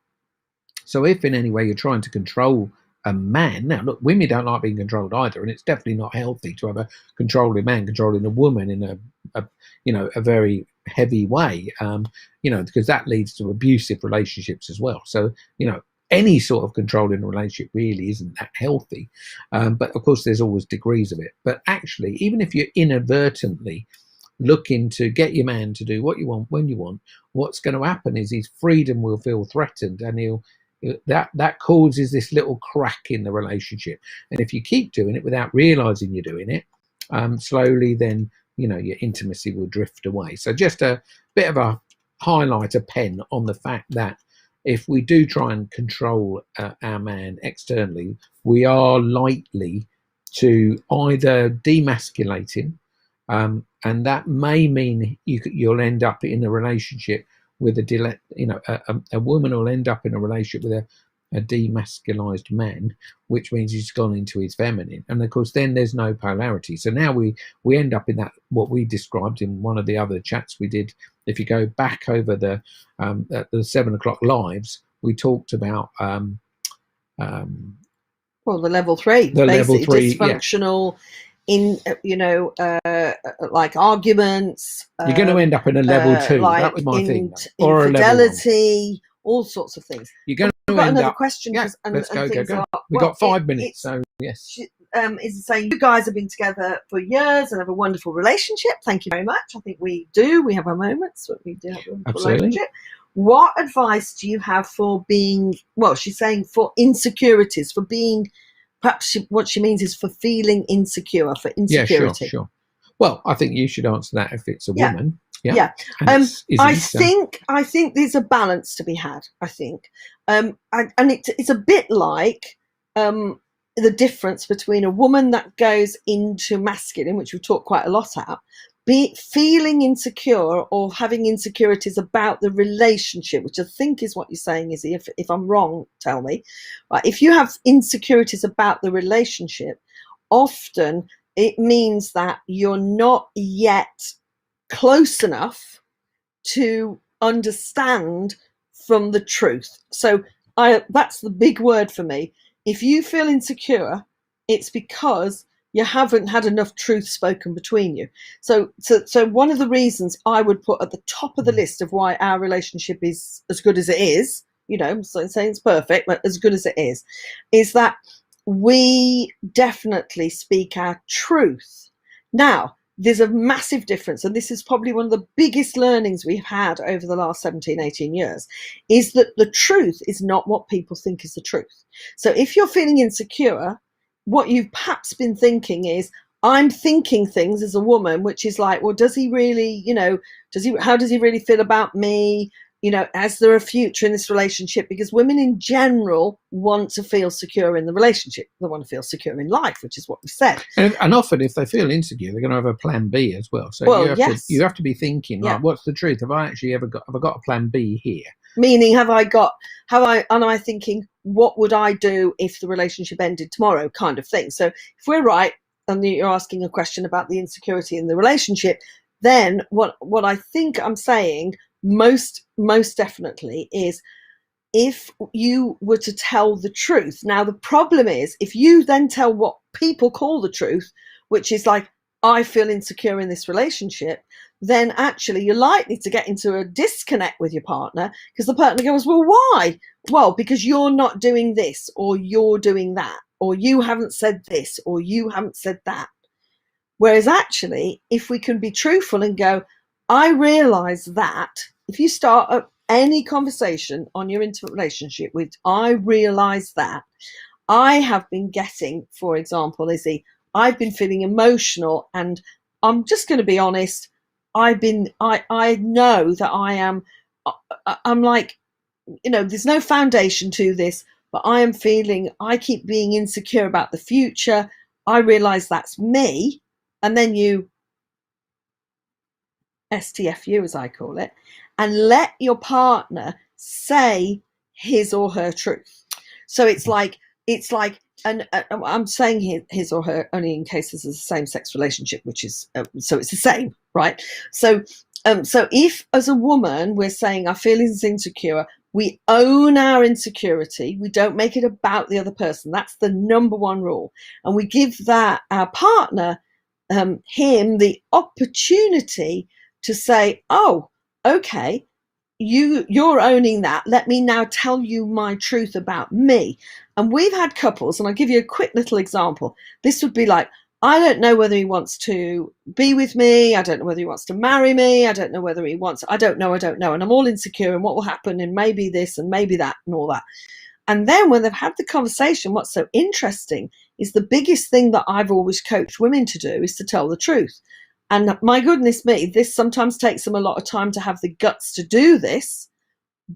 So if in any way you're trying to control a man, now look, women don't like being controlled either, and it's definitely not healthy to have a controlling man controlling a woman in a very heavy way, because that leads to abusive relationships as well. So any sort of control in a relationship really isn't that healthy. But of course, there's always degrees of it. But actually, even if you're inadvertently looking to get your man to do what you want when you want, what's going to happen is his freedom will feel threatened, and that causes this little crack in the relationship. And if you keep doing it without realizing you're doing it, slowly, then your intimacy will drift away. So just a bit of a highlighter pen on the fact that if we do try and control our man externally, we are likely to either demasculate him, and that may mean you'll end up in a relationship with a woman will end up in a relationship with a demasculized man, which means he's gone into his feminine, and of course then there's no polarity. So now we end up in that, what we described in one of the other chats we did. If you go back over the 7 o'clock lives, we talked about the level 3, the level 3 dysfunctional like arguments. You're going to end up in a level 2. Like that was my thing. Or infidelity, all sorts of things. You're going We've to got end another up. question. Yeah, let's go. We've Well, got 5 minutes, so yes. Is saying you guys have been together for years and have a wonderful relationship. Thank you very much. I think we do. We have our moments, but we do have a wonderful relationship. What advice do you have for being? Well, she's saying for insecurities, for being. Perhaps what she means is for feeling insecure, for insecurity. Yeah, sure. Well, I think you should answer that if it's a woman. Yeah. I think there's a balance to be had. I think, and it's a bit like the difference between a woman that goes into masculine, which we talk quite a lot about, be feeling insecure or having insecurities about the relationship, which I think is what you're saying, Izzy. If I'm wrong, tell me. Right? If you have insecurities about the relationship, often it means that you're not yet close enough to understand from the truth. So that's the big word for me. If you feel insecure, it's because you haven't had enough truth spoken between you. So one of the reasons I would put at the top of the list of why our relationship is as good as it is, I'm saying it's perfect, but as good as it is that we definitely speak our truth. Now, there's a massive difference, and this is probably one of the biggest learnings we've had over the last 17, 18 years, is that the truth is not what people think is the truth. So if you're feeling insecure, what you've perhaps been thinking is, I'm thinking things as a woman, which is like, well, does he really, how does he really feel about me? Is there a future in this relationship? Because women in general want to feel secure in the relationship. They want to feel secure in life, which is what we said. And often if they feel insecure, they're going to have a plan B as well. So you have to be thinking, like, what's the truth? Have I got a plan B here? Meaning, am I thinking, what would I do if the relationship ended tomorrow, kind of thing. So if we're right, and you're asking a question about the insecurity in the relationship, then what I think I'm saying most definitely is, if you were to tell the truth. Now, the problem is, if you then tell what people call the truth, which is like, I feel insecure in this relationship, then actually you're likely to get into a disconnect with your partner, because the partner goes, well, why? Well, because you're not doing this, or you're doing that, or you haven't said this, or you haven't said that. Whereas actually, if we can be truthful and go, I realize that, if you start up any conversation on your intimate relationship with, I realize that I have been getting, for example, Izzy, I've been feeling emotional, and I'm just going to be honest, I know that I'm like, there's no foundation to this, but I keep being insecure about the future. I realize that's me. And then you STFU, as I call it, and let your partner say his or her truth. So it's like, and I'm saying his or her only in case this is a same-sex relationship, which is so it's the same, right? So if as a woman we're saying I feel insecure, we own our insecurity. We don't make it about the other person. That's the number one rule, and we give that our partner, him, the opportunity to say, oh, okay, you're owning that. Let me now tell you my truth about me. And we've had couples, and I'll give you a quick little example. This would be like, I don't know whether he wants to be with me. I don't know whether he wants to marry me. I don't know whether he wants, I don't know. And I'm all insecure, and what will happen, and maybe this and maybe that and all that. And then when they've had the conversation, what's so interesting is the biggest thing that I've always coached women to do is to tell the truth. And my goodness me, this sometimes takes them a lot of time to have the guts to do this.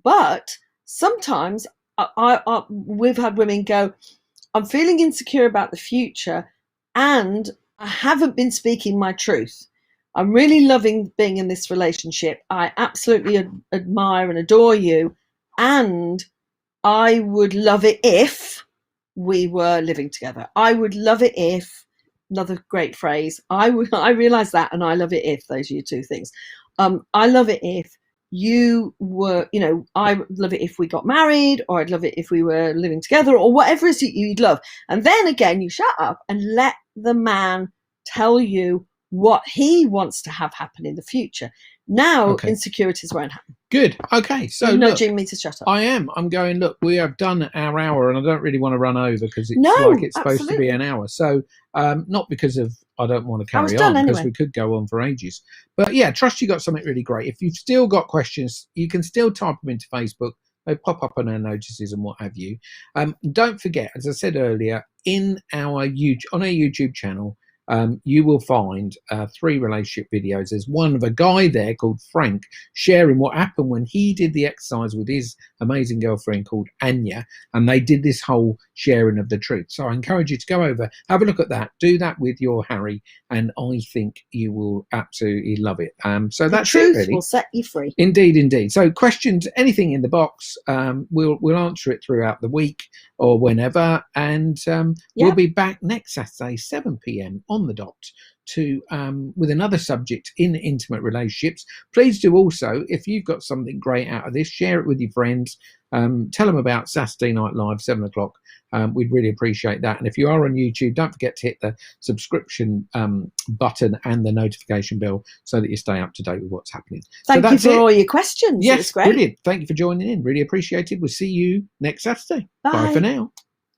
But sometimes we've had women go, I'm feeling insecure about the future, and I haven't been speaking my truth. I'm really loving being in this relationship. I absolutely admire and adore you. And I would love it if we were living together. I would love it if, another great phrase, I realize that, and I love it if, those are your two things. I love it if you were, I love it if we got married, or I'd love it if we were living together, or whatever it is you'd love. And then again, you shut up and let the man tell you what he wants to have happen in the future. Now, insecurities won't happen. Good. Okay. So you're nudging me to shut up. I am. I'm going, look, we have done our hour, and I don't really want to run over because it's like it's supposed to be an hour. So not because of I don't want to carry on, because we could go on for ages. But yeah, trust you got something really great. If you've still got questions, you can still type them into Facebook. They pop up on our notices and what have you. Don't forget, as I said earlier, on our YouTube channel, you will find 3 relationship videos. There's one of a guy there called Frank sharing what happened when he did the exercise with his amazing girlfriend called Anya, and they did this whole sharing of the truth. So I encourage you to go over, have a look at that, do that with your Harry, and I think you will absolutely love it. So that's it, really. The truth will set you free. Indeed, indeed. So questions, anything in the box, we'll answer it throughout the week or whenever, and we'll be back next Saturday, 7 p.m. on the dot to with another subject in intimate relationships. Please do also, if you've got something great out of this, share it with your friends. Tell them about Saturday Night Live, 7 o'clock. We'd really appreciate that. And if you are on YouTube, don't forget to hit the subscription button and the notification bell so that you stay up to date with what's happening. Thank you for all your questions. Yes, great. Brilliant. Thank you for joining in. Really appreciate it. We'll see you next Saturday. Bye for now.